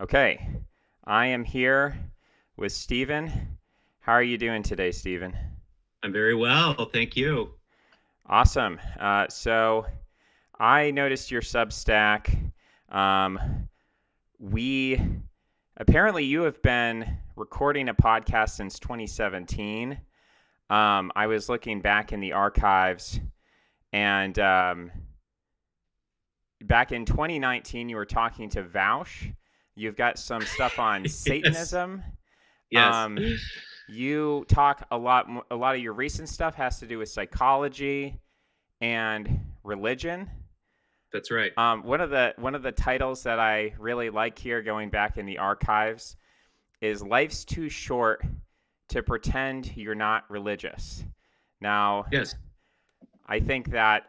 Okay, I am here with Stephen. How are you doing today, Stephen? I'm very well, thank you. Awesome. So I noticed your Substack. Um, we apparently you have been recording a podcast since 2017. I was looking back in the archives, and back in 2019, you were talking to Vaush. You've got some stuff on Yes, Satanism. yes, Um, you talk a lot. A lot of your recent stuff has to do with psychology and religion. that's right. One of the titles that I really like here, going back in the archives, is "Life's Too Short to Pretend You're Not Religious." Now, Yes. I think that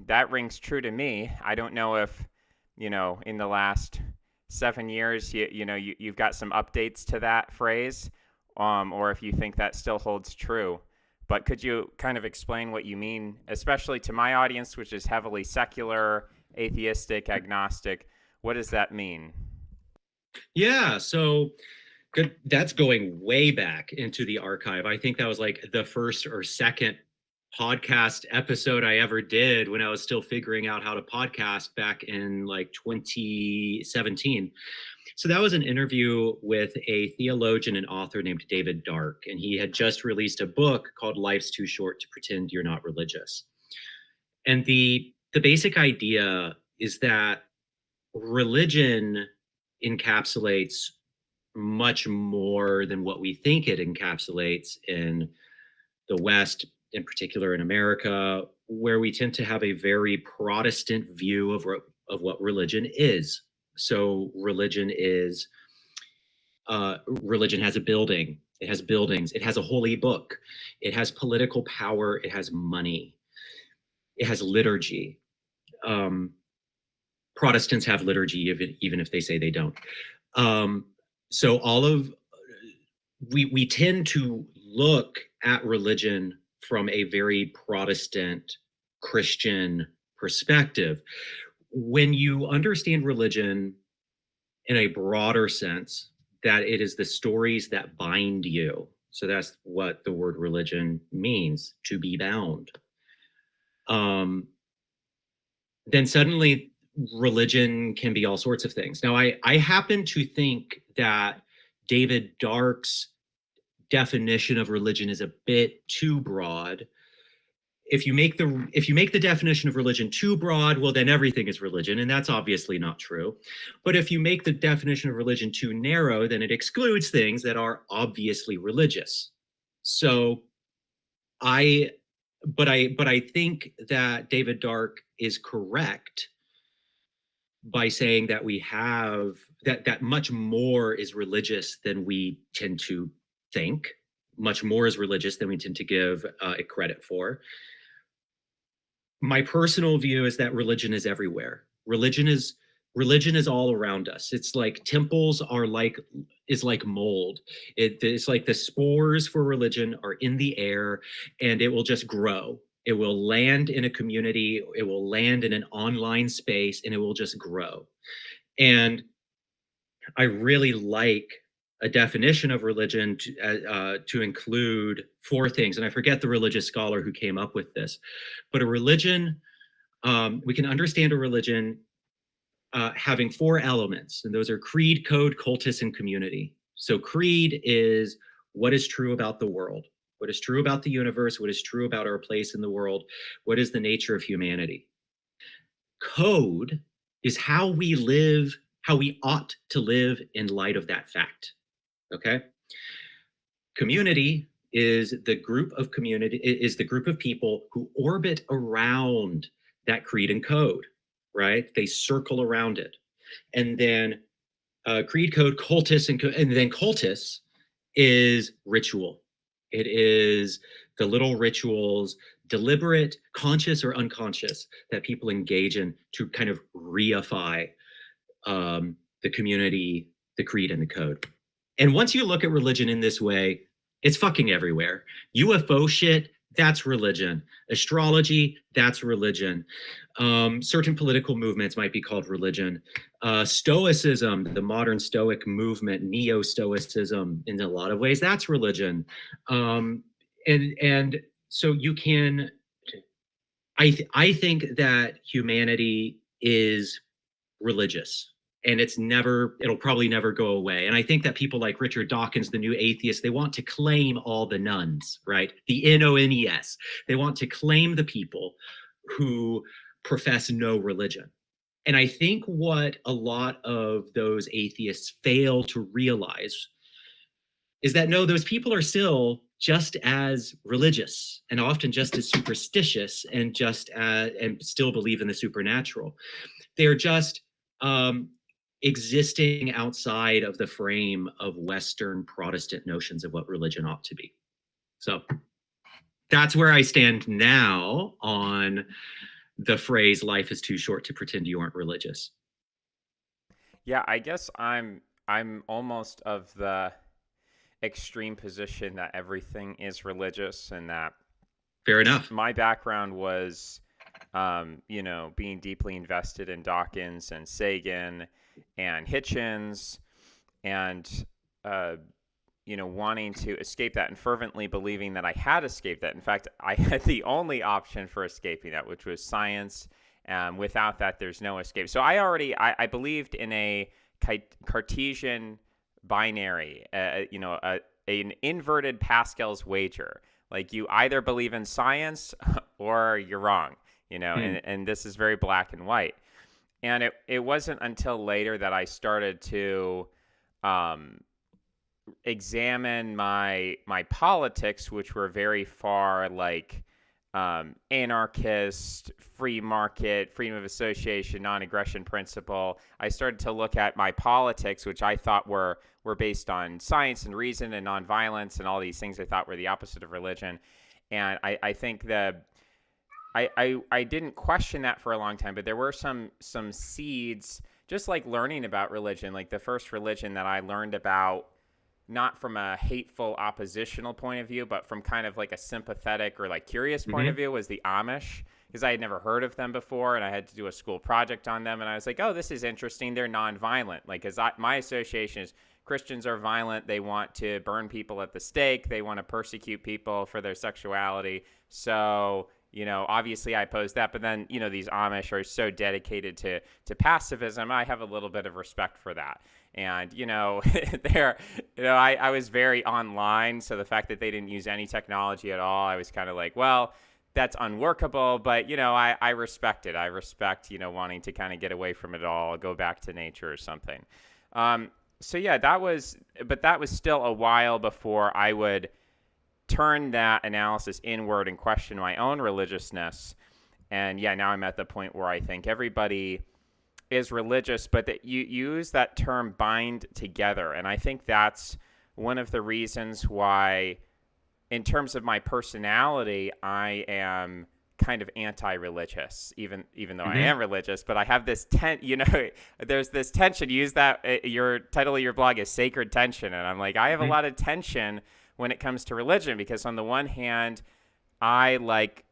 that rings true to me. I don't know if in the last 7 years, you've got some updates to that phrase, or if you think that still holds true. But could you kind of explain what you mean, especially to my audience, which is heavily secular, atheistic, agnostic? What does that mean? Yeah, so good. That's going way back into the archive. I think that was like the first or second podcast episode I ever did when I was still figuring out how to podcast back in like 2017. So that was an interview with a theologian and author named David Dark, and he had just released a book called Life's Too Short to Pretend You're Not Religious. And the basic idea is that religion encapsulates much more than what we think it encapsulates in the West, in particular in America, where we tend to have a very Protestant view of what religion is. So religion has a building, it has buildings, it has a holy book, it has political power, it has money, it has liturgy. Um, Protestants have liturgy, even if they say they don't. Um, so all of we tend to look at religion from a very Protestant Christian perspective. When you understand religion in a broader sense, that it is the stories that bind you. So that's what the word religion means, to be bound. Um, then suddenly religion can be all sorts of things. Now, I happen to think that David Dark's definition of religion is a bit too broad. If you make the definition of religion too broad, well, then everything is religion, and that's obviously not true. But if you make the definition of religion too narrow, then it excludes things that are obviously religious. So I but I think that David Dark is correct by saying that we have that much more is religious than we tend to think. Much more is religious than we tend to give it credit for. My personal view is that religion is everywhere. Religion is all around us. It's like temples are like is like mold. It's like the spores for religion are in the air, and it will just grow. It will land in a community, it will land in an online space, and it will just grow. And I really like a definition of religion to include four things. And I forget the religious scholar who came up with this, but a religion, we can understand a religion having four elements, and those are creed, code, cultus, and community. So, creed is what is true about the world, what is true about the universe, what is true about our place in the world, what is the nature of humanity. Code is how we live, how we ought to live in light of that fact. Okay. Community is the group of people who orbit around that creed and code, right? They circle around it. And then creed, code, cultus, and then cultus is ritual. It is the little rituals, deliberate, conscious or unconscious, that people engage in to kind of reify the community, the creed, and the code. And once you look at religion in this way, it's fucking everywhere. UFO shit, That's religion. Astrology, that's religion. Certain political movements might be called religion. Stoicism, the modern Stoic movement, neo-Stoicism, in a lot of ways, that's religion. And so you can. I think that humanity is religious, and it'll probably never go away. And I think that people like Richard Dawkins, the new atheist, they want to claim all the nuns, right? The NONES. They want to claim the people who profess no religion. And I think what a lot of those atheists fail to realize is that no, those people are still just as religious and often just as superstitious and still believe in the supernatural. They're just um, existing outside of the frame of Western Protestant notions of what religion ought to be. So that's where I stand now on the phrase "life is too short to pretend you aren't religious." Yeah, I guess I'm almost of the extreme position that everything is religious, and that Fair enough. my background was, being deeply invested in Dawkins and Sagan and Hitchens, and uh, wanting to escape that and fervently believing that I had escaped that. In fact, I had the only option for escaping that, which was science. Without that, there's no escape. So I believed in a Cartesian binary, an inverted Pascal's wager. Like, you either believe in science or you're wrong, Hmm. and this is very black and white. And it wasn't until later that I started to um, examine my politics, which were very far like anarchist, free market, freedom of association, non-aggression principle. I started to look at my politics, which I thought were based on science and reason and nonviolence and all these things I thought were the opposite of religion. And I think that I didn't question that for a long time, but there were some seeds, just like learning about religion. Like, the first religion that I learned about, not from a hateful oppositional point of view, but from kind of like a sympathetic or like curious point of Mm-hmm. view, was the Amish, because I had never heard of them before, and I had to do a school project on them, and I was like, oh, this is interesting. They're nonviolent. Like, because my association is Christians are violent. They want to burn people at the stake. They want to persecute people for their sexuality. So, obviously I oppose that. But then, these Amish are so dedicated to pacifism. I have a little bit of respect for that. And, they're, I was very online. So the fact that they didn't use any technology at all, I was kind of like, well, that's unworkable. But, I respect it. I respect, wanting to kind of get away from it all, go back to nature or something. So yeah, but that was still a while before I would turn that analysis inward and question my own religiousness. And yeah, now I'm at the point where I think everybody is religious, but that you use that term bind together. And I think that's one of the reasons why, in terms of my personality, I am kind of anti-religious, even though I Mm-hmm. am religious. But I have this there's this tension. You use that, your title of your blog is Sacred Tension, and I'm like, I have a Mm-hmm. lot of tension when it comes to religion, because on the one hand, I, like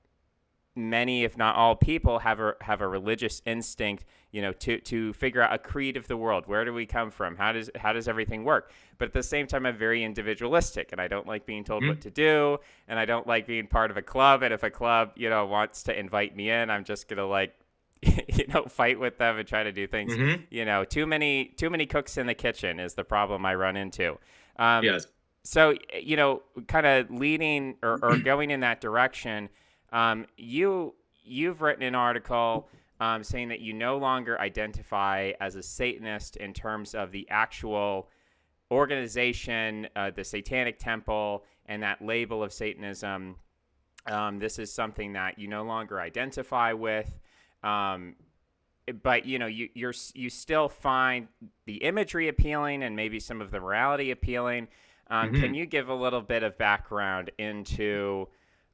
many, if not all people, have a religious instinct, to figure out a creed of the world. Where do we come from? How does everything work? But at the same time, I'm very individualistic, and I don't like being told what Mm-hmm. to do, and I don't like being part of a club. And if a club, wants to invite me in, I'm just gonna, like, fight with them and try to do things. Mm-hmm. Too many cooks in the kitchen is the problem I run into. Um, Yes. so, kind of leading or going in that direction, you've written an article, saying that you no longer identify as a Satanist in terms of the actual organization, the Satanic Temple, and that label of Satanism. This is something that you no longer identify with. Um, but you still find the imagery appealing and maybe some of the morality appealing. Can Mm-hmm. you give a little bit of background into,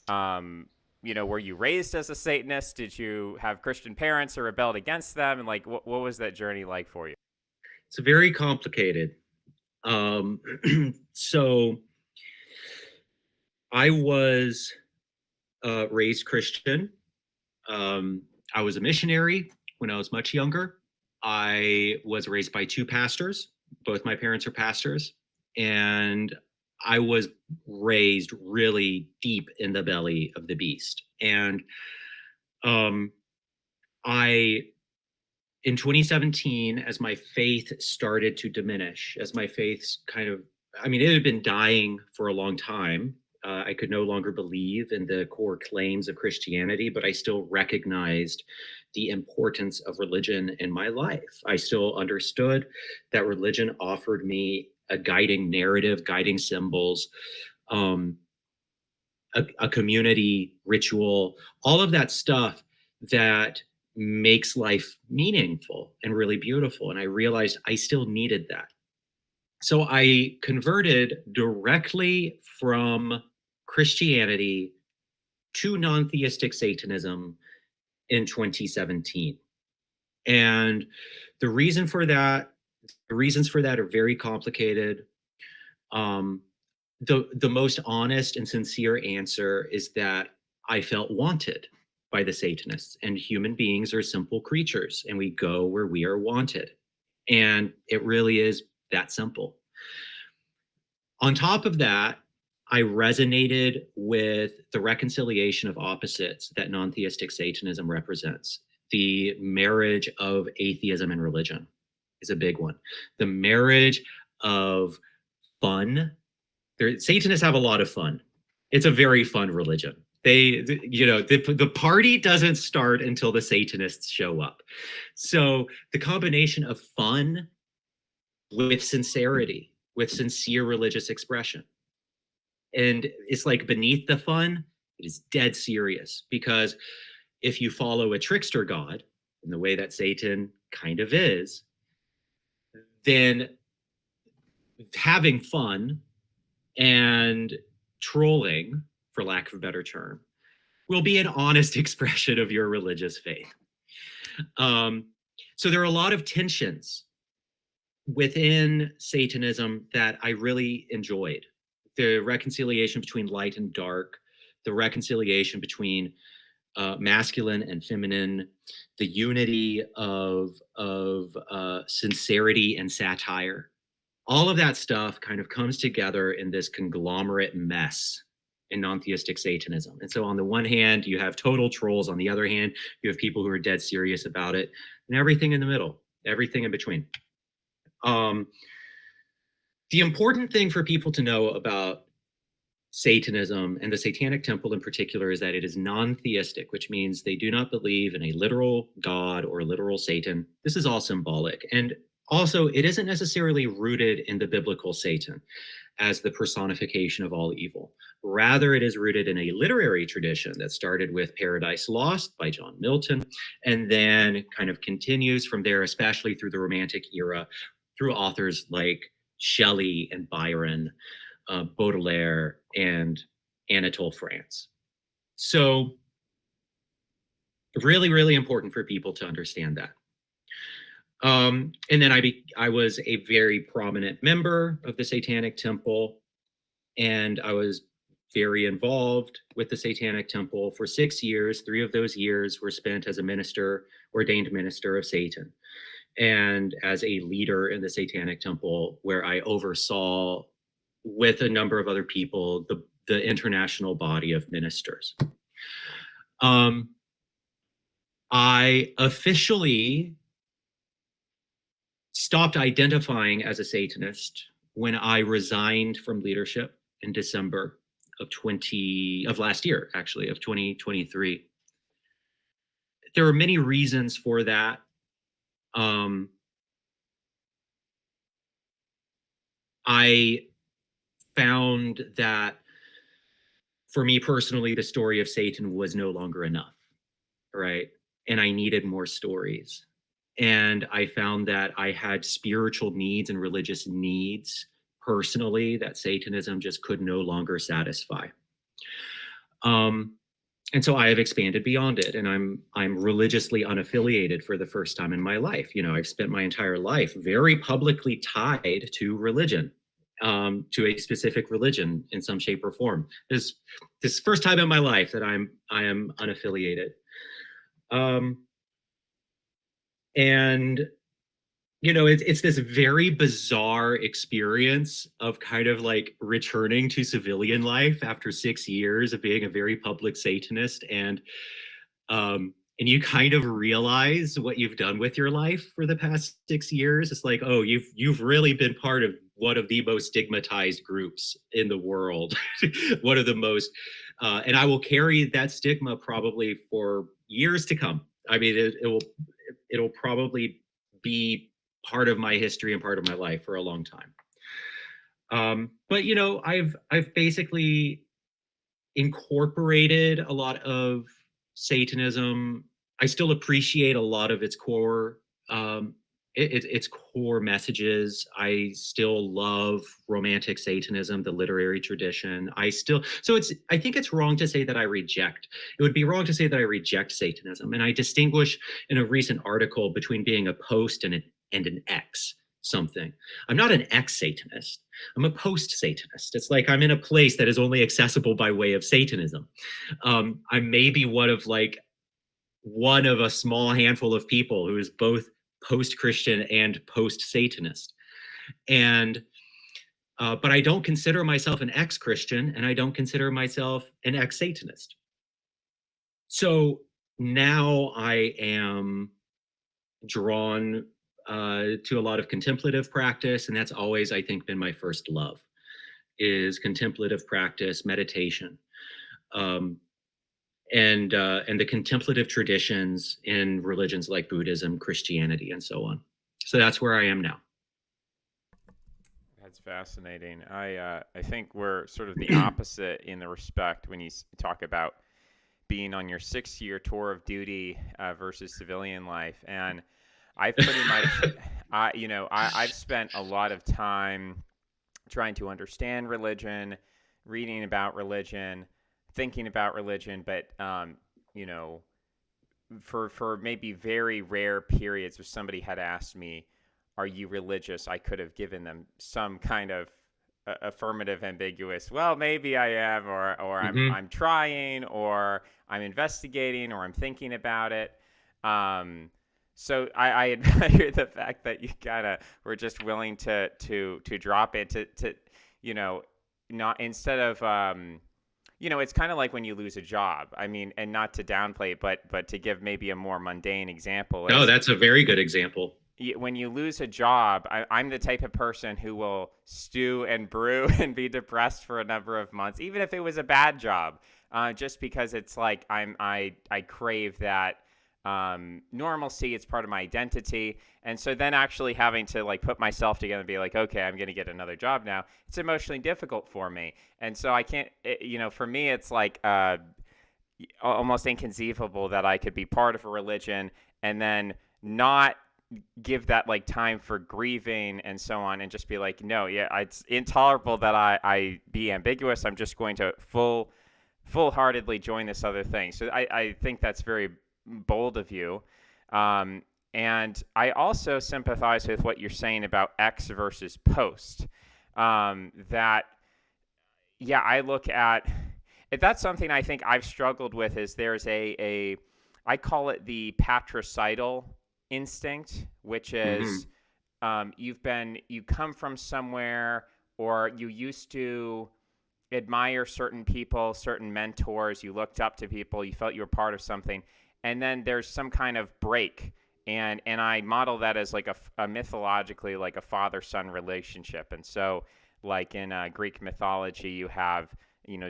were you raised as a Satanist? Did you have Christian parents or rebelled against them? And, like, what was that journey like for you? It's very complicated. Um, so I was raised Christian. Um, I was a missionary when I was much younger. I was raised by two pastors. Both my parents are pastors. And I was raised really deep in the belly of the beast. And um, I, in 2017, as my faith started to diminish, as my faith's kind of, I mean, it had been dying for a long time. I could no longer believe in the core claims of Christianity, but I still recognized the importance of religion in my life. I still understood that religion offered me a guiding narrative, guiding symbols, um, a community ritual, all of that stuff that makes life meaningful and really beautiful. And I realized I still needed that. So I converted directly from Christianity to non theistic Satanism in 2017. And the reason for that, the reasons for that are very complicated. Um, the most honest and sincere answer is that I felt wanted by the Satanists, and human beings are simple creatures, and we go where we are wanted. And it really is that simple. On top of that, I resonated with the reconciliation of opposites that non theistic Satanism represents. The marriage of atheism and religion is a big one. The marriage of fun. Satanists have a lot of fun. It's a very fun religion. The party doesn't start until the Satanists show up. So the combination of fun with sincerity, with sincere religious expression. And it's like beneath the fun, it is dead serious, because if you follow a trickster god in the way that Satan kind of is, then having fun and trolling, for lack of a better term, will be an honest expression of your religious faith. Um, so there are a lot of tensions within Satanism that I really enjoyed. The reconciliation between light and dark, the reconciliation between masculine and feminine, the unity of sincerity and satire. All of that stuff kind of comes together in this conglomerate mess in non-theistic Satanism. And so on the one hand, you have total trolls. On the other hand, you have people who are dead serious about it, and everything in the middle, everything in between. The important thing for people to know about Satanism, and the Satanic Temple in particular, is that it is non-theistic, which means they do not believe in a literal God or a literal Satan. This is all symbolic. And also, it isn't necessarily rooted in the biblical Satan as the personification of all evil. Rather, it is rooted in a literary tradition that started with Paradise Lost by John Milton, and then kind of continues from there, especially through the Romantic era, through authors like Shelley and Byron, Baudelaire, and Anatole France. So really, really important for people to understand that. And then I was a very prominent member of the Satanic Temple, and I was very involved with the Satanic Temple for 6 years. 3 of those years were spent as a minister, ordained minister of Satan, and as a leader in the Satanic Temple, where I oversaw, with a number of other people, the international body of ministers. I officially stopped identifying as a Satanist when I resigned from leadership in December of last year, actually, of 2023. There are many reasons for that. I found that for me personally, the story of Satan was no longer enough, right? And I needed more stories. And I found that I had spiritual needs and religious needs personally that Satanism just could no longer satisfy. And so I have expanded beyond it, and I'm religiously unaffiliated for the first time in my life. I've spent my entire life very publicly tied to religion, to a specific religion in some shape or form. This first time in my life that I am unaffiliated. Um, and it's this very bizarre experience of kind of like returning to civilian life after 6 years of being a very public Satanist, and you kind of realize what you've done with your life for the past 6 years. It's like, oh, you've really been part of one of the most stigmatized groups in the world, one of the most, and I will carry that stigma probably for years to come. I mean, it'll probably be part of my history and part of my life for a long time. But I've basically incorporated a lot of Satanism. I still appreciate a lot of its core, um, its core messages. I still love Romantic Satanism, the literary tradition. I think it's wrong to say that I reject. It would be wrong to say that I reject Satanism, and I distinguish in a recent article between being a post and an ex something. I'm not an ex Satanist. I'm a post Satanist. It's like I'm in a place that is only accessible by way of Satanism. I'm maybe one of a small handful of people who is both post Christian and post Satanist. And but I don't consider myself an ex Christian, and I don't consider myself an ex Satanist. So now I am drawn to a lot of contemplative practice, and that's always, I think, been my first love, is contemplative practice, meditation, um, and the contemplative traditions in religions like Buddhism, Christianity, and so on. So that's where I am now. That's fascinating. I think we're sort of the opposite in the respect when you talk about being on your 6 year tour of duty versus civilian life. And I've pretty much, I've spent a lot of time trying to understand religion, reading about religion, thinking about religion, but you know, for maybe very rare periods, if somebody had asked me, "Are you religious?" I could have given them some kind of affirmative, ambiguous. Well, maybe I am, or Mm-hmm. I'm trying, or I'm investigating, or I'm thinking about it. Um, so I admire the fact that you kind of were just willing to drop it to you know not instead of it's kind of like when you lose a job. I mean, and not to downplay it, but to give maybe a more mundane example No, is that's a very good example. when you lose a job. I'm the type of person who will stew and brew and be depressed for a number of months, even if it was a bad job, just because it's like I crave that normalcy. It's part of my identity, and so then actually having to like put myself together and be like, okay, I'm going to get another job now. It's emotionally difficult for me, and so I can't. For me, it's like almost inconceivable that I could be part of a religion and then not give that like time for grieving and so on, and just be like, no, yeah, it's intolerable that I be ambiguous. I'm just going to full-heartedly join this other thing. So I think that's very bold of you. And I also sympathize with what you're saying about X versus post. That yeah, I look at if that's something I think I've struggled with. Is there's a I call it the patricidal instinct, which Mm-hmm. is you come from somewhere, or you used to admire certain people, certain mentors, you looked up to people, you felt you were part of something, and then there's some kind of break. And I model that as like a mythologically like a father-son relationship. And so like in Greek mythology, you have,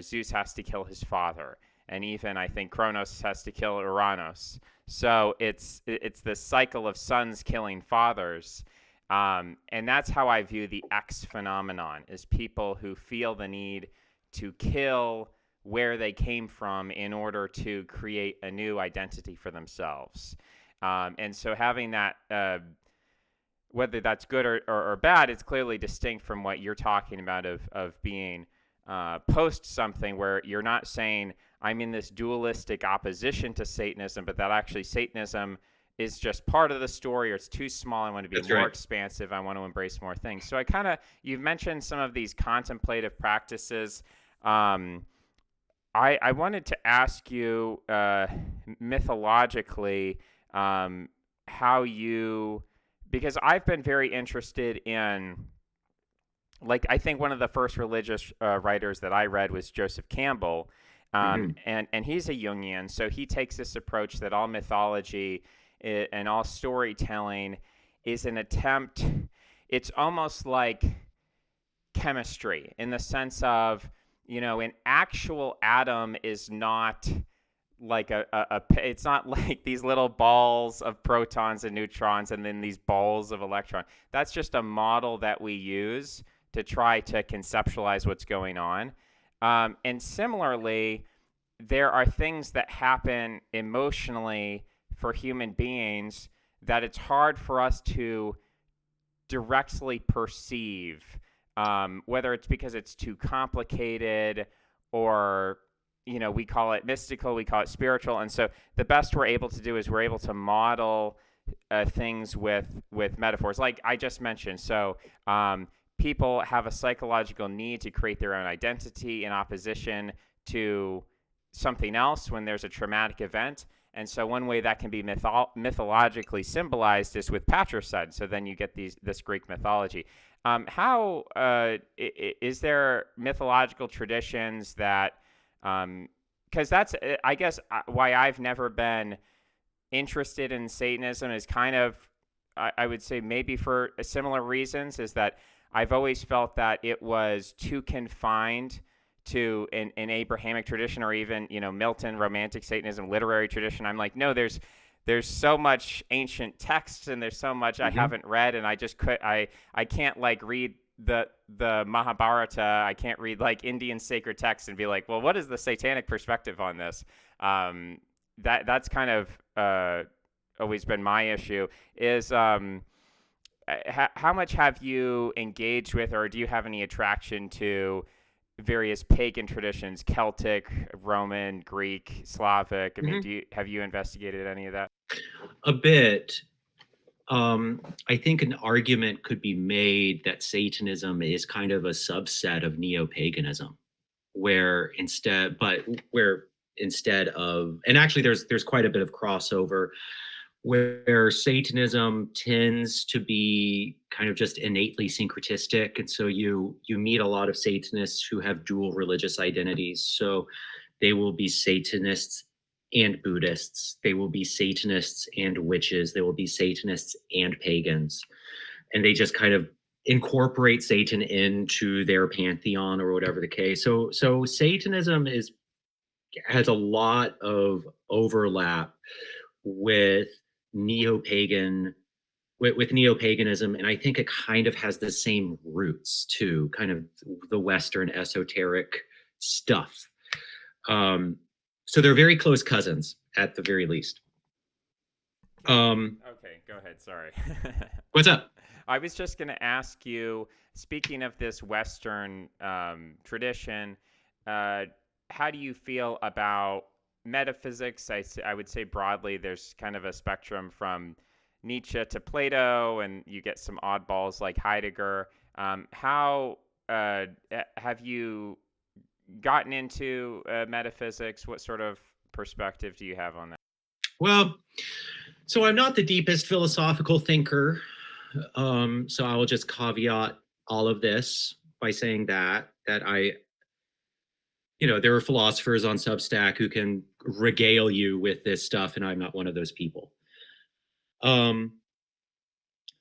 Zeus has to kill his father, and even I think Kronos has to kill Uranus. So it's this cycle of sons killing fathers. And that's how I view the X phenomenon, is people who feel the need to kill where they came from in order to create a new identity for themselves. And so having that, whether that's good or bad, it's clearly distinct from what you're talking about of being post something, where you're not saying I'm in this dualistic opposition to Satanism, but that actually Satanism is just part of the story, or it's too small. I want to be That's more right. expansive. I want to embrace more things. So you've mentioned some of these contemplative practices. Um, I wanted to ask you mythologically, um, how you, because I've been very interested in, like, I think one of the first religious writers that I read was Joseph Campbell, Hmm. and he's a Jungian, so he takes this approach that all mythology and all storytelling is an attempt. It's almost like chemistry in the sense of, an actual atom is not like it's not like these little balls of protons and neutrons and then these balls of electrons. That's just a model that we use to try to conceptualize what's going on. And similarly, there are things that happen emotionally for human beings that it's hard for us to directly perceive, whether it's because it's too complicated, or we call it mystical, we call it spiritual. And so the best we're able to do is we're able to model things with metaphors, like I just mentioned. So people have a psychological need to create their own identity in opposition to something else when there's a traumatic event. And so one way that can be mythologically symbolized is with patricide. So then you get this Greek mythology. How is there mythological traditions that, because that's, I guess, why I've never been interested in Satanism, is kind of, I would say maybe for similar reasons, is that I've always felt that it was too confined to an Abrahamic tradition, or even Milton Romantic Satanism literary tradition. I'm like, no, there's so much ancient text, and there's so much I Hmm. haven't read, and I can't like read the Mahabharata. I can't read like Indian sacred texts and be like, well, what is the satanic perspective on this? That's kind of always been my issue. Is how much have you engaged with, or do you have any attraction to various pagan traditions, Celtic, Roman, Greek, Slavic? I mean, Hmm. have you investigated any of that? A bit. I think an argument could be made that Satanism is kind of a subset of neo-paganism, where instead of, and actually there's quite a bit of crossover, where Satanism tends to be kind of just innately syncretistic, and so you meet a lot of Satanists who have dual religious identities. So they will be Satanists and Buddhists. They will be Satanists and witches. They will be Satanists and pagans. And they just kind of incorporate Satan into their pantheon or whatever the case. So Satanism is has a lot of overlap with neo-pagan with neo-paganism, and I think it kind of has the same roots too, kind of the Western esoteric stuff. Um, so they're very close cousins at the very least. Um, Okay, go ahead. Sorry. what's up? I was just going to ask you, speaking of this Western tradition, uh, how do you feel about metaphysics? I would say broadly, there's kind of a spectrum from Nietzsche to Plato, and you get some oddballs like Heidegger. How have you gotten into metaphysics? What sort of perspective do you have on that? Well, so I'm not the deepest philosophical thinker. So I will just caveat all of this by saying that there are philosophers on Substack who can regale you with this stuff, and I'm not one of those people. Um,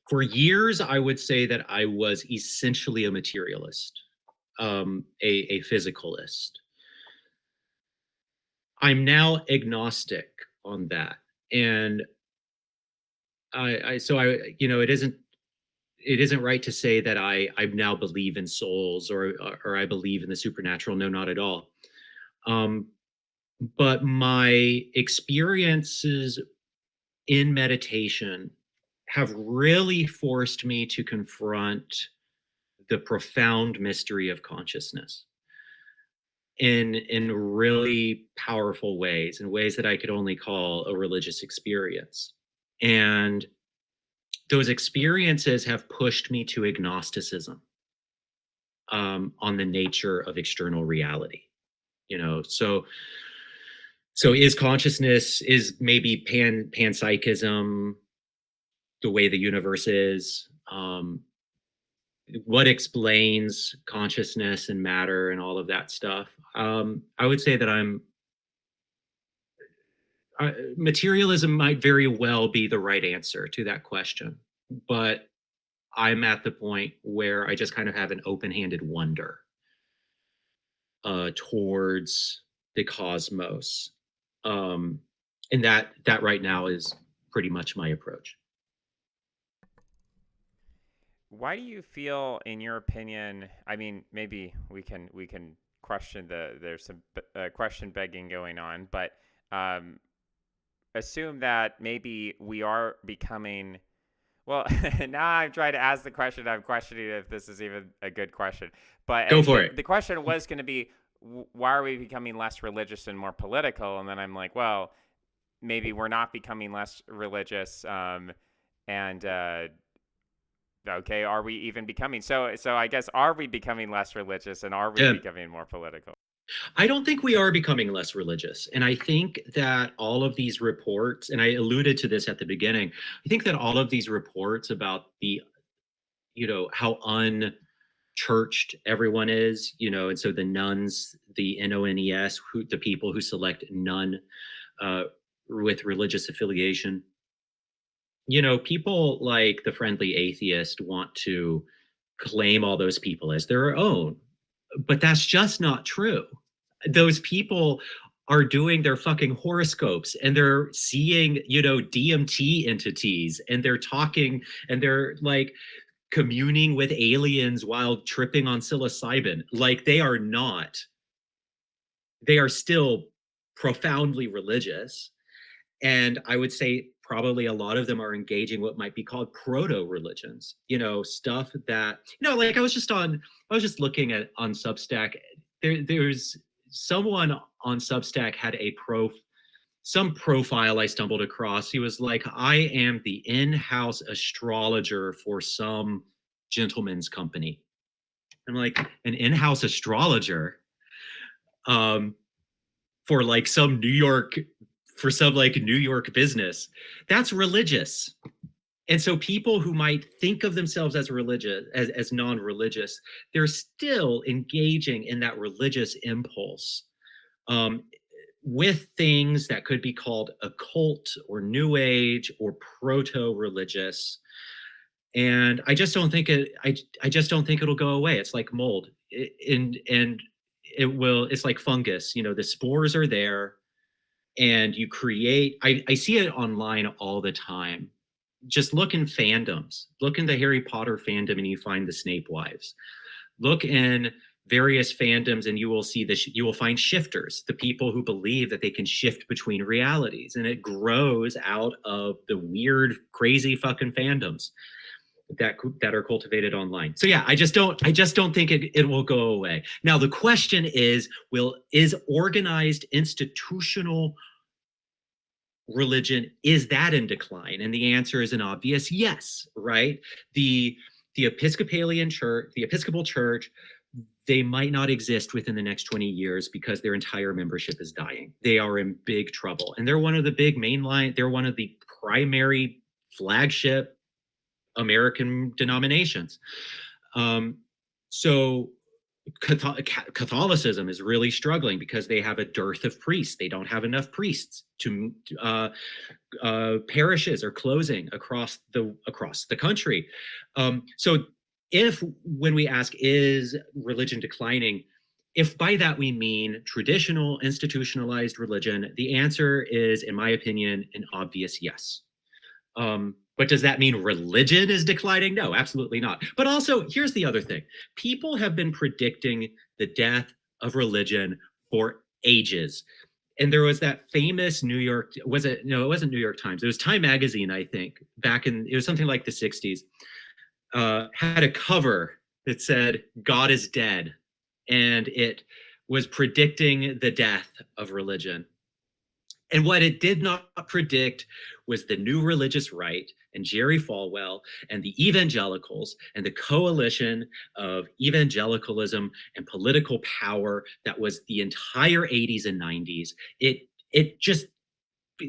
for years, I would say that I was essentially a materialist, a physicalist. I'm now agnostic on that, and it isn't right to say that I now believe in souls or I believe in the supernatural. No, not at all. Um, but my experiences in meditation have really forced me to confront the profound mystery of consciousness in really powerful ways, in ways that I could only call a religious experience. And those experiences have pushed me to agnosticism, on the nature of external reality. So is consciousness, is maybe panpsychism the way the universe is? What explains consciousness and matter and all of that stuff? I would say that materialism might very well be the right answer to that question, but I'm at the point where I just kind of have an open-handed wonder towards the cosmos, um, and that right now is pretty much my approach. Why do you feel, in your opinion? I mean, maybe we can question there's some question begging going on, but um, assume that maybe we are becoming. Well, now I'm trying to ask the question. I'm questioning if this is even a good question. But Go for the it. question was going to be, why are we becoming less religious and more political? And then I'm like, well, maybe we're not becoming less religious. And okay, are we even becoming so? So I guess, are we becoming less religious, and are we Yeah. becoming more political? I don't think we are becoming less religious. And I think that all of these reports, and I alluded to this at the beginning, I think that all of these reports about how unchurched everyone is, and so the nuns, the NONES, the people who select none uh, with religious affiliation, people like the friendly atheist want to claim all those people as their own, but that's just not true. Those people are doing their fucking horoscopes, and they're seeing, DMT entities, and they're talking, and they're like communing with aliens while tripping on psilocybin. Like, they are still profoundly religious. And I would say probably a lot of them are engaging what might be called proto religions, stuff that, like I was just looking at on Substack. There's someone on Substack had some profile I stumbled across. He was like, I am the in-house astrologer for some gentleman's company. I'm like, an in-house astrologer? Um, for like some New York for some like New York business. That's religious. And so people who might think of themselves as religious, as non-religious, they're still engaging in that religious impulse, um, with things that could be called occult or new age or proto-religious. And I just don't think it'll go away. It's like mold. And it's like fungus. The spores are there, and you create. I see it online all the time. Just look in fandoms. Look in the Harry Potter fandom and you find the Snape wives. Look in various fandoms and you will see this. You will find shifters, the people who believe that they can shift between realities, and it grows out of the weird, crazy fucking fandoms that are cultivated online. So yeah, I just don't think it will go away. Now the question is organized institutional religion, is that in decline? And the answer is an obvious yes, right? The the Episcopal Church, they might not exist within the next 20 years because their entire membership is dying. They are in big trouble. And they're one of the big mainline, they're one of the primary flagship American denominations. So Catholicism is really struggling because they have a dearth of priests. They don't have enough priests to parishes are closing across the country. So if when we ask, is religion declining, if by that we mean traditional institutionalized religion, the answer is, in my opinion, an obvious yes. But does that mean religion is declining? No, absolutely not. But also, here's the other thing. People have been predicting the death of religion for ages. And there was that famous New York, was it? No, it wasn't New York Times. It was Time Magazine, I think, it was something like the 60s, had a cover that said, God is dead. And it was predicting the death of religion. And what it did not predict was the new religious right and Jerry Falwell and the evangelicals and the coalition of evangelicalism and political power that was the entire 80s and 90s. It just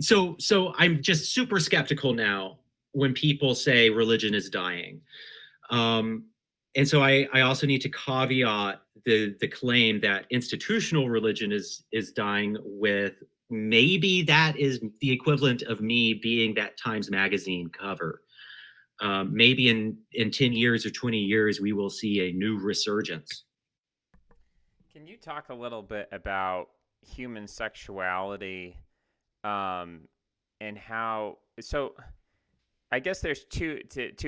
so I'm just super skeptical now when people say religion is dying. Um, and so I also need to caveat the claim that institutional religion is dying with maybe that is the equivalent of me being that Times Magazine cover. Maybe in 10 years or 20 years, we will see a new resurgence. Can you talk a little bit about human sexuality, um, and how? So, I guess there's two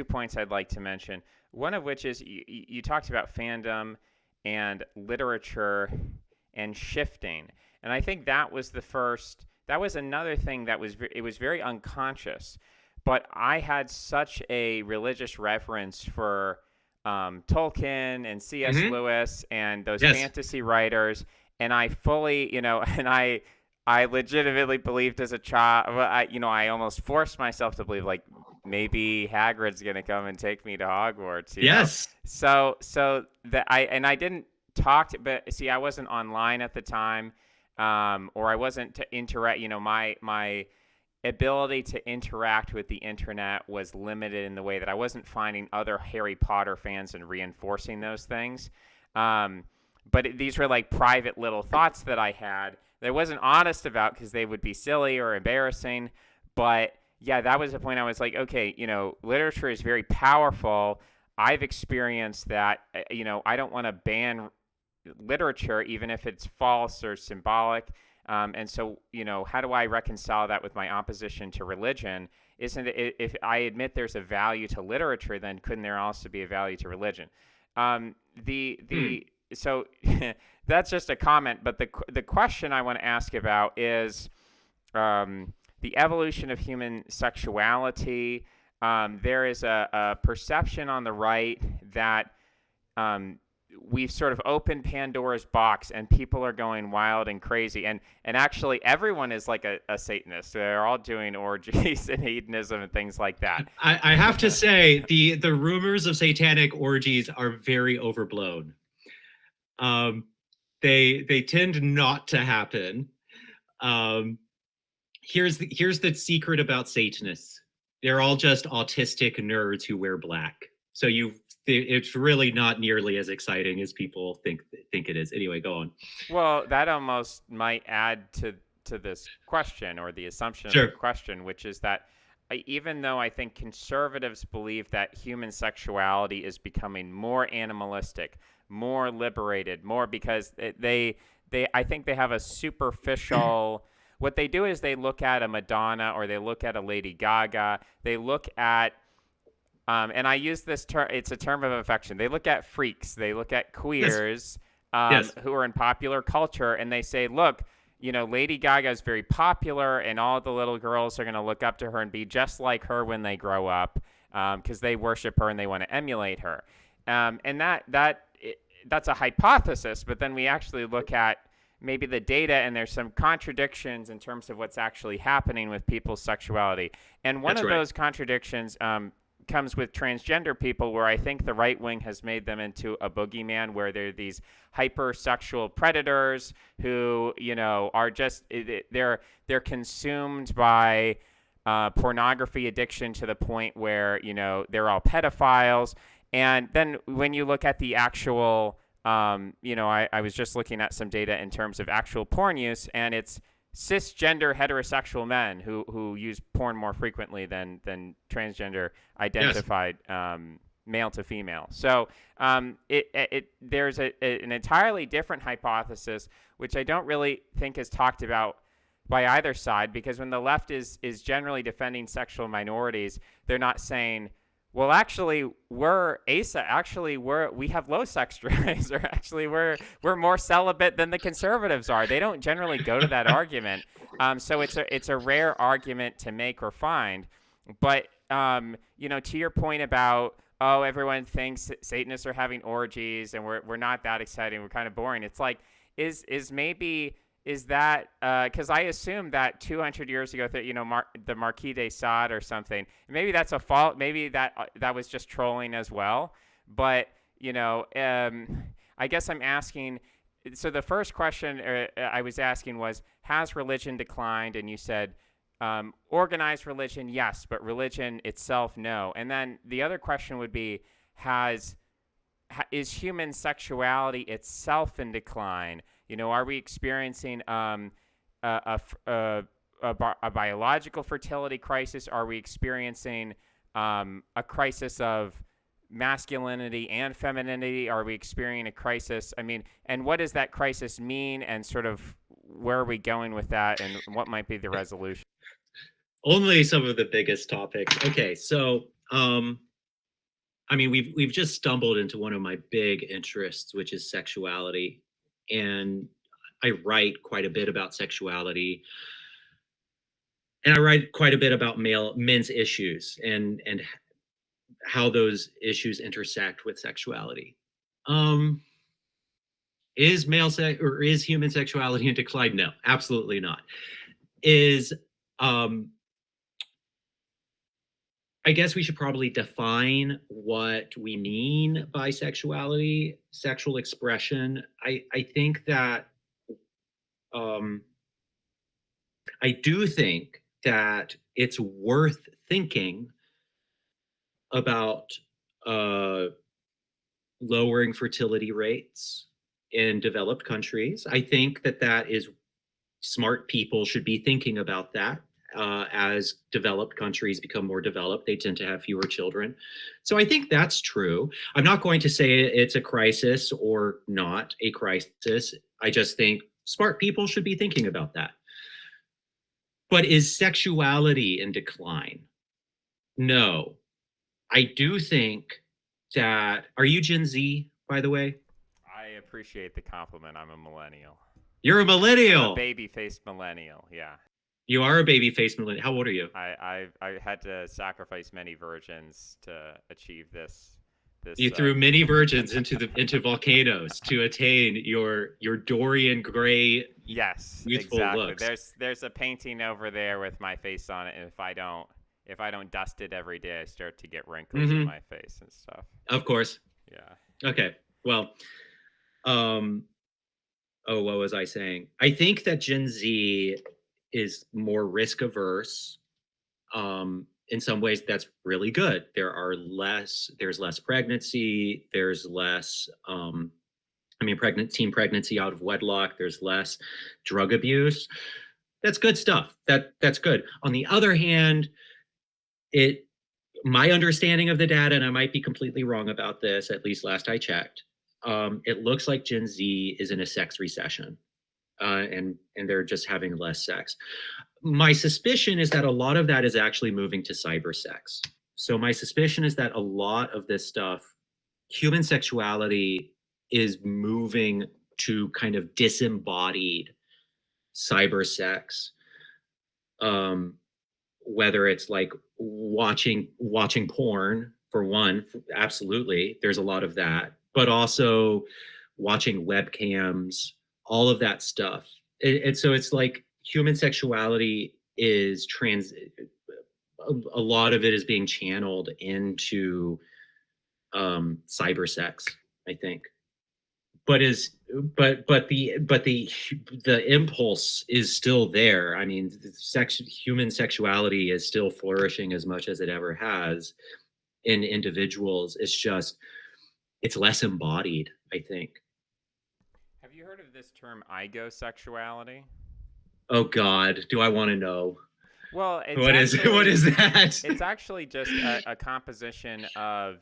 points I'd like to mention. One of which is you talked about fandom and literature and shifting, and I think that was the first. That was another thing that it was very unconscious, but I had such a religious reverence for Tolkien and C.S. Mm-hmm. Lewis and those Yes. fantasy writers, and I fully, and I legitimately believed as a child. Well, I almost forced myself to believe, like, maybe Hagrid's gonna come and take me to Hogwarts. Yes. So that I didn't talk to, but see, I wasn't online at the time, or I wasn't to interact. My ability to interact with the internet was limited in the way that I wasn't finding other Harry Potter fans and reinforcing those things. Um, these were like private little thoughts that I had that I wasn't honest about because they would be silly or embarrassing. But yeah, that was the point. I was like, okay, literature is very powerful. I've experienced that. I don't want to ban literature, even if it's false or symbolic. And so, how do I reconcile that with my opposition to religion? Isn't it, if I admit there's a value to literature, then couldn't there also be a value to religion? Um, the Hmm. the so that's just a comment, but the question I want to ask about is the evolution of human sexuality. There is a perception on the right that um, we've sort of opened Pandora's box and people are going wild and crazy. And actually, everyone is like a Satanist. They're all doing orgies and hedonism and things like that. I have to say the rumors of satanic orgies are very overblown. Um, they tend not to happen. Um, here's the secret about Satanists. They're all just autistic nerds who wear black. So it's really not nearly as exciting as people think it is. Anyway, go on. Well, that almost might add to this question, or the assumption of the Sure. question, which is that even though I think conservatives believe that human sexuality is becoming more animalistic, more liberated, more because they I think they have a superficial. What they do is they look at a Madonna or they look at a Lady Gaga. They look at and I use this term, it's a term of affection. They look at freaks, they look at Yes. queers Yes. who are in popular culture, and they say, look, Lady Gaga is very popular, and all the little girls are going to look up to her and be just like her when they grow up because they worship her and they want to emulate her. And that's a hypothesis, but then we actually look at maybe the data, and there's some contradictions in terms of what's actually happening with people's sexuality. And one That's of right. those contradictions comes with transgender people, where I think the right wing has made them into a boogeyman, where they're these hypersexual predators who, are just they're consumed by pornography addiction to the point where they're all pedophiles. And then when you look at the actual, I was just looking at some data in terms of actual porn use, and it's cisgender heterosexual men who use porn more frequently than transgender Yes. identified male to female. So there's an entirely different hypothesis, which I don't really think is talked about by either side, because when the left is generally defending sexual minorities, they're not saying, well, actually, we have low sex drives, or actually we're more celibate than the conservatives are. They don't generally go to that argument. So it's a rare argument to make or find. But to your point about, oh, everyone thinks Satanists are having orgies and we're not that exciting. We're kind of boring. It's like, is is that because I assume that 200 years ago that the Marquis de Sade or something, maybe that's a fault, maybe that was just trolling as well, but I guess I'm asking. So the first question I was asking was, has religion declined? And you said organized religion, yes, but religion itself, no. And then the other question would be, has is human sexuality itself in decline? Are we experiencing a biological fertility crisis? Are we experiencing a crisis of masculinity and femininity? Are we experiencing a crisis? I mean, and what does that crisis mean? And sort of where are we going with that? And what might be the resolution? Only some of the biggest topics. Okay, so I mean, we've just stumbled into one of my big interests, which is sexuality, and I write quite a bit about sexuality, and I write quite a bit about men's issues and how those issues intersect with sexuality. Um, is is human sexuality in decline? No, absolutely not. Is um, I guess we should probably define what we mean by sexuality, sexual expression. I think that um, I do think that it's worth thinking about uh, lowering fertility rates in developed countries. I think that that is smart people should be thinking about that. As developed countries become more developed, they tend to have fewer children. So I think that's true. I'm not going to say it's a crisis or not a crisis. I just think smart people should be thinking about that. But is sexuality in decline? No. I do think that. Are you Gen Z, by the way? I appreciate the compliment. I'm a millennial. You're a I'm a millennial. baby-faced millennial. Yeah. You are a baby faced millennial. How old are you? I had to sacrifice many virgins to achieve this You threw many virgins into volcanoes to attain your Dorian Gray Yes, youthful exactly. looks. There's a painting over there with my face on it, and if I don't dust it every day, I start to get wrinkles in Hmm. my face and stuff. Of course. Yeah. Okay. Well, um, oh, what was I saying? I think that Gen Z is more risk averse. In some ways, that's really good. There's less pregnancy. There's less, teen pregnancy out of wedlock. There's less drug abuse. That's good stuff. That's good. On the other hand, it my understanding of the data, and I might be completely wrong about this, at least last I checked, it looks like Gen Z is in a sex recession, and they're just having less sex. My suspicion is that a lot of that is actually moving to cyber sex. So my suspicion is that a lot of this stuff, human sexuality, is moving to kind of disembodied cyber sex. Um, Whether it's like watching porn for one, absolutely, there's a lot of that, but also watching webcams, all of that stuff. And so it's like human sexuality is a lot of it is being channeled into cyber sex, I think. But is but the impulse is still there. I mean, human sexuality is still flourishing as much as it ever has in individuals. It's less embodied, I think. Have you heard of this term igosexuality? Oh God, do I want to know? Well, What is what is that? it's actually just a composition of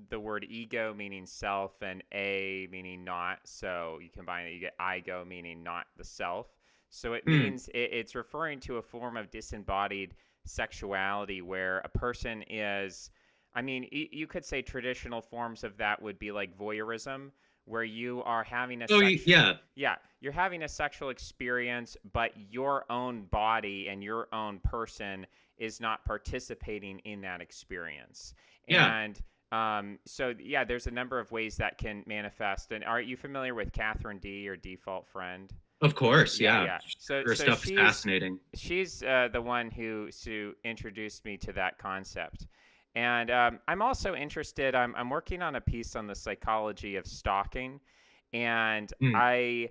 the word ego meaning self and a meaning not. So you combine it, you get ego meaning not the self. So it Hmm. means it's referring to a form of disembodied sexuality where a person is. I mean, you could say traditional forms of that would be like voyeurism, where you are having a Oh sex. yeah, Yeah, you're having a sexual experience, but your own body and your own person is not participating in that experience. yeah. And so, yeah, there's a number of ways that can manifest. And are you familiar with Catherine D or Default Friend? Of course, Yeah, yeah. yeah. So Her so stuff is she's fascinating. she's the one who introduced me to that concept. And I'm also interested. I'm working on a piece on the psychology of stalking, and Mm,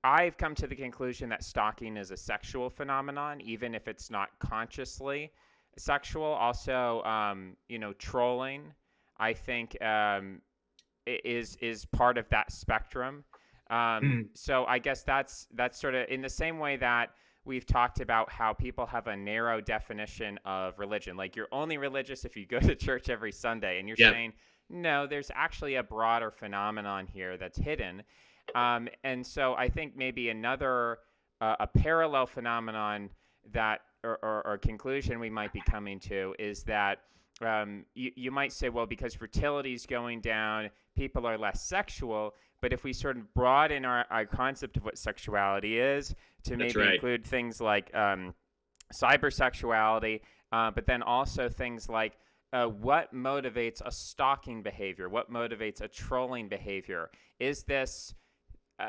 I've come to the conclusion that stalking is a sexual phenomenon, even if it's not consciously sexual. Also, trolling, I think, is part of that spectrum. mm, So I guess that's sort of in the same way that we've talked about how people have a narrow definition of religion. Like you're only religious if you go to church every Sunday, and you're yeah, saying no, there's actually a broader phenomenon here that's hidden. And so I think maybe another a parallel phenomenon that or conclusion we might be coming to is that you might say, well, because fertility is going down, people are less sexual. But if we sort of broaden our concept of what sexuality is to that's maybe right. include things like cybersexuality, but then also things like what motivates a stalking behavior? What motivates a trolling behavior? Is this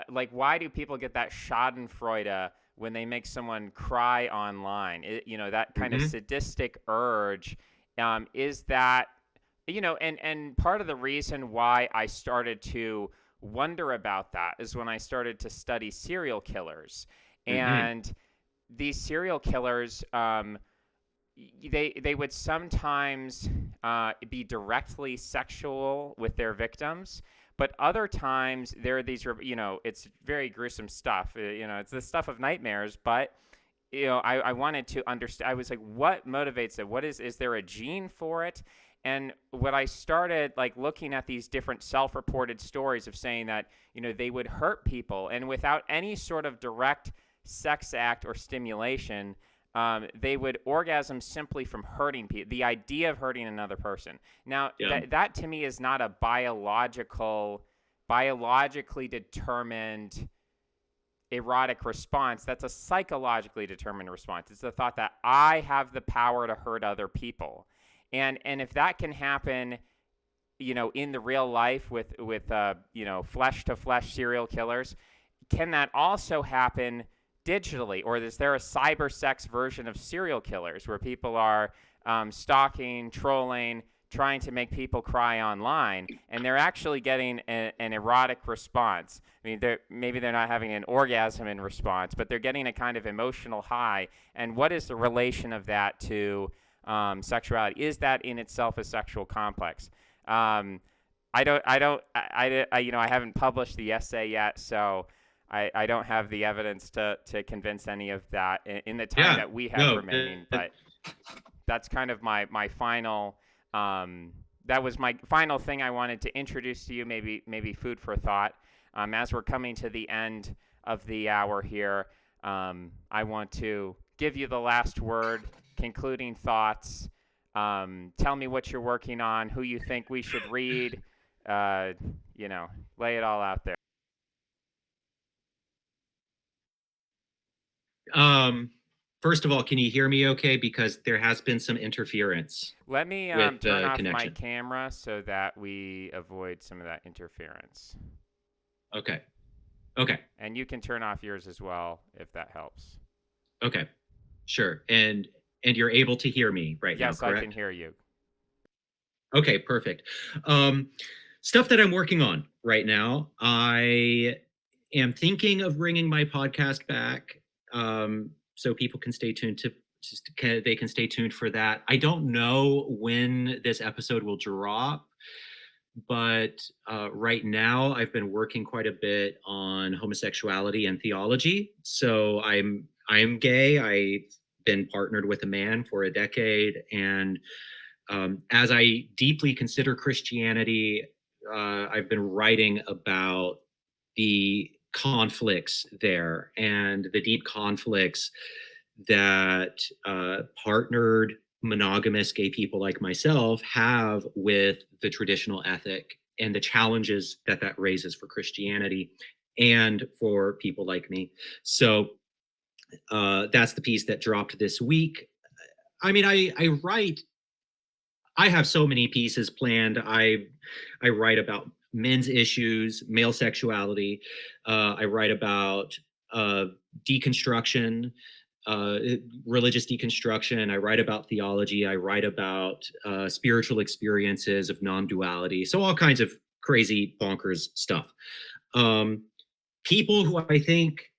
like why do people get that Schadenfreude when they make someone cry online? That kind of Hmm. sadistic urge. Is that and part of the reason why I started to wonder about that is when I started to study serial killers, Hmm. and these serial killers, they would sometimes be directly sexual with their victims, but other times there are these, it's very gruesome stuff. It's the stuff of nightmares, but I wanted to understand. I was like, what motivates it? Is there a gene for it? And what I started like looking at these different self-reported stories of saying that they would hurt people, and without any sort of direct sex act or stimulation, they would orgasm simply from hurting people. The idea of hurting another person. Now Yeah. that to me is not a biologically determined erotic response. That's a psychologically determined response. It's the thought that I have the power to hurt other people. And if that can happen, in the real life with flesh to flesh serial killers, can that also happen digitally, or is there a cyber sex version of serial killers where people are stalking, trolling, trying to make people cry online, and they're actually getting an erotic response? I mean, maybe they're not having an orgasm in response, but they're getting a kind of emotional high. And what is the relation of that to sexuality? Is that in itself a sexual complex? Um, I haven't published the essay yet, so I don't have the evidence to convince any of that in the time Yeah. that we have No. remaining. But that's kind of my final. That was my final thing I wanted to introduce to you. Maybe food for thought. As we're coming to the end of the hour here, I want to give you the last word, concluding thoughts. Tell me what you're working on, who you think we should read. Uh, lay it all out there. Um, First of all, can you hear me okay? Because there has been some interference Let me with turn the off my connection. camera so that we avoid some of that interference. Okay. Okay. And you can turn off yours as well if that helps. Okay. Sure. And you're able to hear me right now, Yes, I can correct? hear you. Okay, perfect. Um, Stuff that I'm working on right now. I am thinking of bringing my podcast back, so people can stay tuned to. They can stay tuned for that. I don't know when this episode will drop, but right now I've been working quite a bit on homosexuality and theology. So I'm gay. I've been partnered with a man for a decade, and as I deeply consider Christianity, I've been writing about the conflicts there and the deep conflicts that partnered monogamous gay people like myself have with the traditional ethic and the challenges that that raises for Christianity and for people like me. So that's the piece that dropped this week. I mean, I have so many pieces planned. I write about men's issues, male sexuality. I write about uh, deconstruction, uh, religious deconstruction. I write about theology. I write about spiritual experiences of non-duality. So all kinds of crazy, bonkers stuff. Um, People who I think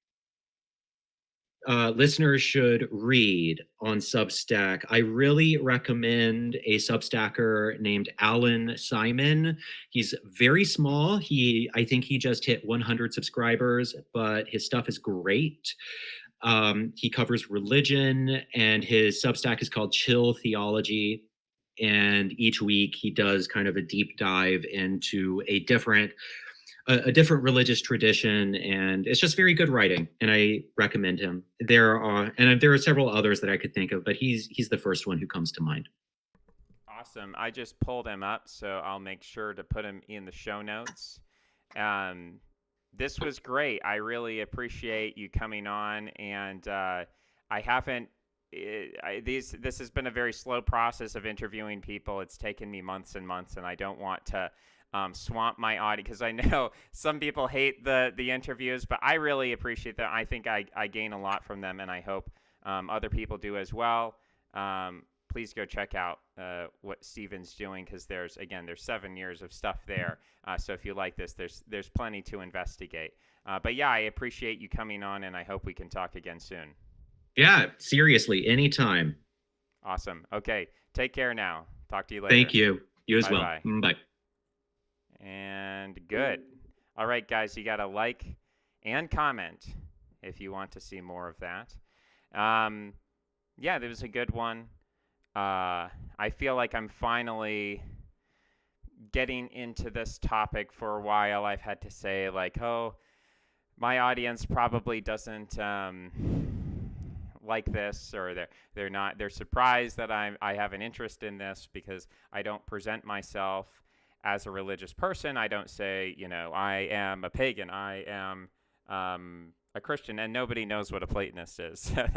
listeners should read on Substack. I really recommend a Substacker named Alan Simon. He's very small. I think he just hit 100 subscribers, but his stuff is great. He covers religion, and his Substack is called Chill Theology. And each week he does kind of a deep dive into a different religious tradition, and it's just very good writing, and I recommend him. There are several others that I could think of, but he's the first one who comes to mind. Awesome. I just pulled him up, so I'll make sure to put him in the show notes. Um, this was great. I really appreciate you coming on, and I haven't. This has been a very slow process of interviewing people. It's taken me months and months, and I don't want to swamp my audience, because I know some people hate the interviews, but I really appreciate them. I think I gain a lot from them, and I hope other people do as well. Please go check out what Steven's doing, because there's 7 years of stuff there. So if you like this, there's plenty to investigate. But yeah, I appreciate you coming on, and I hope we can talk again soon. Yeah, seriously, anytime. Awesome. Okay, take care now. Talk to you later. Thank you. You as well. Bye-bye. Bye. And good. All right, guys, you got to like and comment if you want to see more of that. Yeah, that was a good one. I feel like I'm finally getting into this topic. For a while I've had to say, like, oh, my audience probably doesn't like this, or they're surprised that I have an interest in this, because I don't present myself as a religious person. I don't say, I am a pagan, I am a Christian, and nobody knows what a Platonist is. So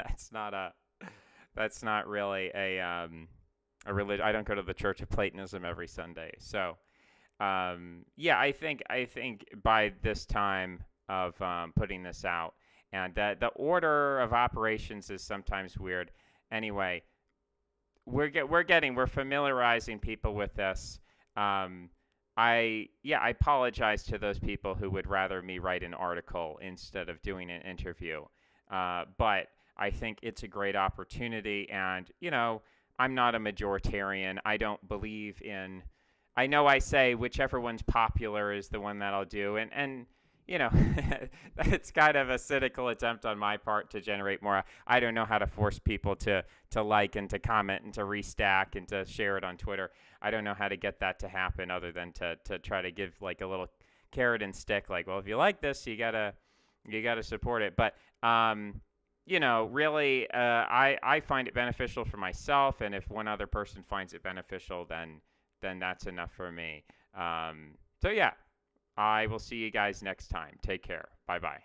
that's not really a religion. I don't go to the Church of Platonism every Sunday. So yeah, I think by this time of putting this out, and that the order of operations is sometimes weird. Anyway, we're familiarizing people with this. I apologize to those people who would rather me write an article instead of doing an interview. But I think it's a great opportunity, and I'm not a majoritarian. I don't believe in. I know I say whichever one's popular is the one that I'll do, and that's kind of a cynical attempt on my part to generate more. I don't know how to force people to like and to comment and to restack and to share it on Twitter. I don't know how to get that to happen, other than to try to give like a little carrot and stick, like, well, if you like this, you gotta support it. But really, I find it beneficial for myself, and if one other person finds it beneficial, then that's enough for me. So yeah, I will see you guys next time. Take care. Bye-bye.